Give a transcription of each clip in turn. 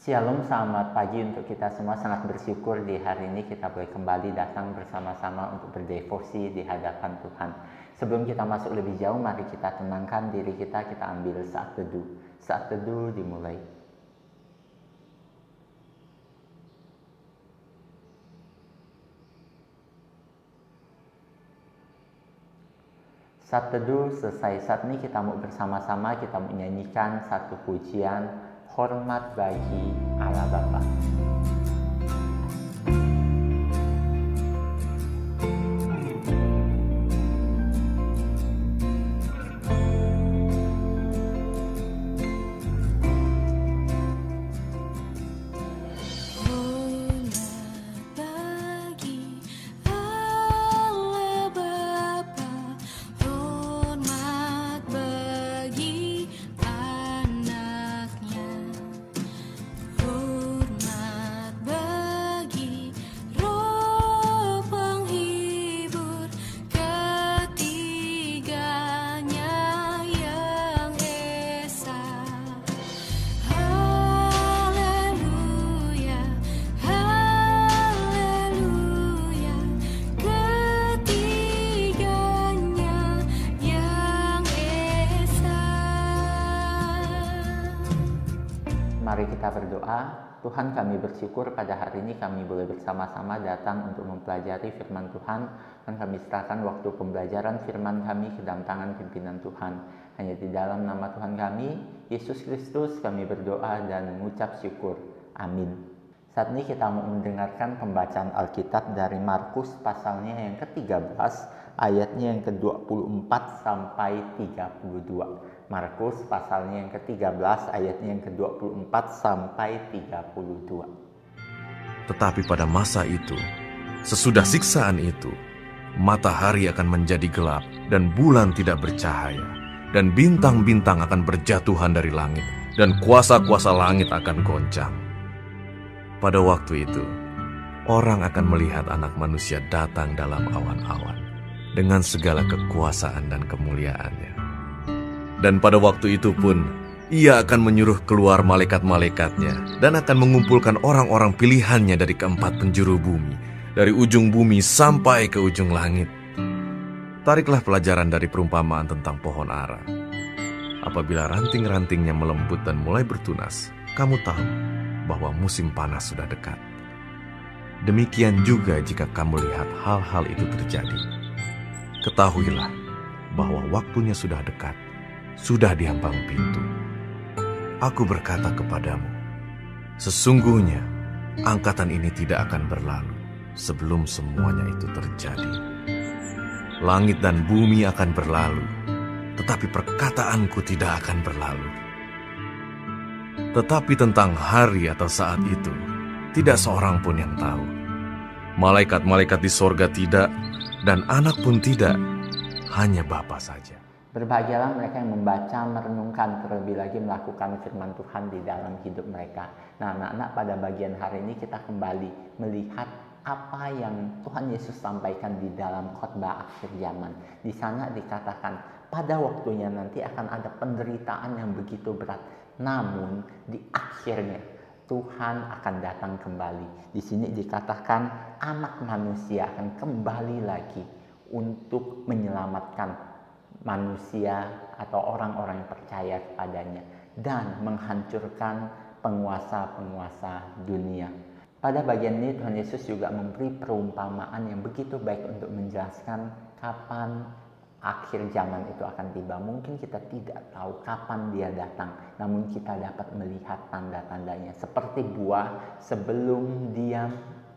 Shalom, selamat pagi untuk kita semua. Sangat bersyukur di hari ini kita boleh kembali datang bersama-sama untuk berdevosi di hadapan Tuhan. Sebelum kita masuk lebih jauh, mari kita tenangkan diri kita ambil saat teduh. Saat teduh dimulai. Saat teduh selesai, saat ini kita mau bersama-sama kita menyanyikan satu pujian, hormat bagi Allah Bapa. Mari kita berdoa. Tuhan, kami bersyukur pada hari ini kami boleh bersama-sama datang untuk mempelajari firman Tuhan, dan kami serahkan waktu pembelajaran firman kami ke dalam tangan pimpinan Tuhan. Hanya di dalam nama Tuhan kami, Yesus Kristus, kami berdoa dan mengucap syukur. Amin. Saat ini kita mau mendengarkan pembacaan Alkitab dari Markus pasalnya yang ke-13, ayatnya yang ke-24 sampai 32. Markus pasalnya yang ke-13 ayatnya yang ke-24 sampai 32. Tetapi pada masa itu, sesudah siksaan itu, matahari akan menjadi gelap dan bulan tidak bercahaya, dan bintang-bintang akan berjatuhan dari langit, dan kuasa-kuasa langit akan goncang. Pada waktu itu, orang akan melihat Anak Manusia datang dalam awan-awan dengan segala kekuasaan dan kemuliaannya. Dan pada waktu itu pun, Ia akan menyuruh keluar malaikat-malaikatnya dan akan mengumpulkan orang-orang pilihannya dari keempat penjuru bumi, dari ujung bumi sampai ke ujung langit. Tariklah pelajaran dari perumpamaan tentang pohon ara. Apabila ranting-rantingnya melembut dan mulai bertunas, kamu tahu bahwa musim panas sudah dekat. Demikian juga jika kamu lihat hal-hal itu terjadi. Ketahuilah bahwa waktunya sudah dekat. Sudah di ambang pintu. Aku berkata kepadamu, sesungguhnya angkatan ini tidak akan berlalu sebelum semuanya itu terjadi. Langit dan bumi akan berlalu, tetapi perkataanku tidak akan berlalu. Tetapi tentang hari atau saat itu, tidak seorang pun yang tahu. Malaikat-malaikat di sorga tidak, dan anak pun tidak, hanya Bapa saja. Berbahagialah mereka yang membaca, merenungkan, terlebih lagi melakukan firman Tuhan di dalam hidup mereka. Nah, anak-anak, pada bagian hari ini kita kembali melihat apa yang Tuhan Yesus sampaikan di dalam khotbah akhir zaman. Di sana dikatakan pada waktunya nanti akan ada penderitaan yang begitu berat. Namun di akhirnya Tuhan akan datang kembali. Di sini dikatakan Anak Manusia akan kembali lagi untuk menyelamatkan manusia atau orang-orang yang percaya kepadanya dan menghancurkan penguasa-penguasa dunia. Pada bagian ini Tuhan Yesus juga memberi perumpamaan yang begitu baik untuk menjelaskan kapan akhir zaman itu akan tiba. Mungkin kita tidak tahu kapan dia datang, namun kita dapat melihat tanda-tandanya. Seperti buah, sebelum dia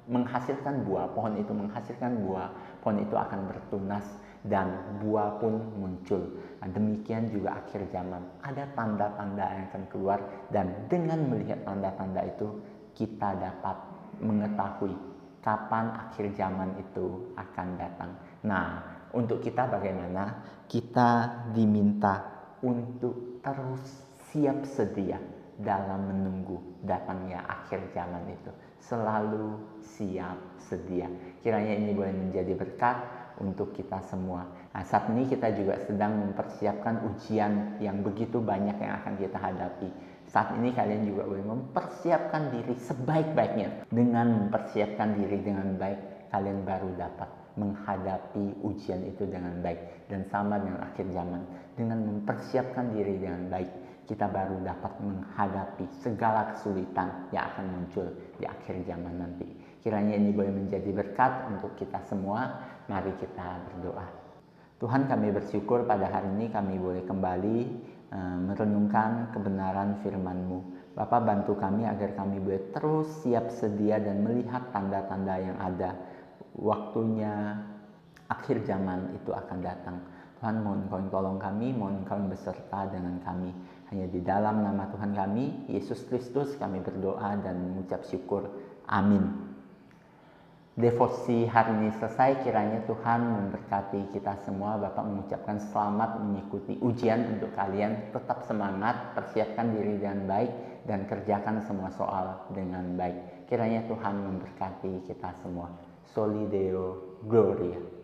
menghasilkan buah, pohon itu menghasilkan buah, pohon itu akan bertunas dan buah pun muncul. Nah, demikian juga akhir zaman. Ada tanda-tanda yang akan keluar, dan dengan melihat tanda-tanda itu kita dapat mengetahui kapan akhir zaman itu akan datang. Nah, untuk kita bagaimana? Kita diminta untuk terus siap sedia dalam menunggu datangnya akhir zaman itu. Selalu siap sedia. Kiranya ini boleh menjadi berkat untuk kita semua. Nah, saat ini kita juga sedang mempersiapkan ujian yang begitu banyak yang akan kita hadapi. Saat ini kalian juga boleh mempersiapkan diri sebaik-baiknya. Dengan mempersiapkan diri dengan baik, kalian baru dapat menghadapi ujian itu dengan baik. Dan sama dengan akhir zaman, dengan mempersiapkan diri dengan baik, kita baru dapat menghadapi segala kesulitan yang akan muncul di akhir zaman nanti. Kiranya ini boleh menjadi berkat untuk kita semua. Mari kita berdoa. Tuhan, kami bersyukur pada hari ini kami boleh kembali merenungkan kebenaran firman-Mu. Bapa, bantu kami agar kami boleh terus siap sedia dan melihat tanda-tanda yang ada. Waktunya akhir zaman itu akan datang. Tuhan, mohon Kau tolong kami, mohon Kau beserta dengan kami. Hanya di dalam nama Tuhan kami, Yesus Kristus, kami berdoa dan mengucap syukur. Amin. Devosi hari ini selesai, kiranya Tuhan memberkati kita semua. Bapak mengucapkan selamat mengikuti ujian untuk kalian. Tetap semangat, persiapkan diri dengan baik, dan kerjakan semua soal dengan baik. Kiranya Tuhan memberkati kita semua. Soli Deo Gloria.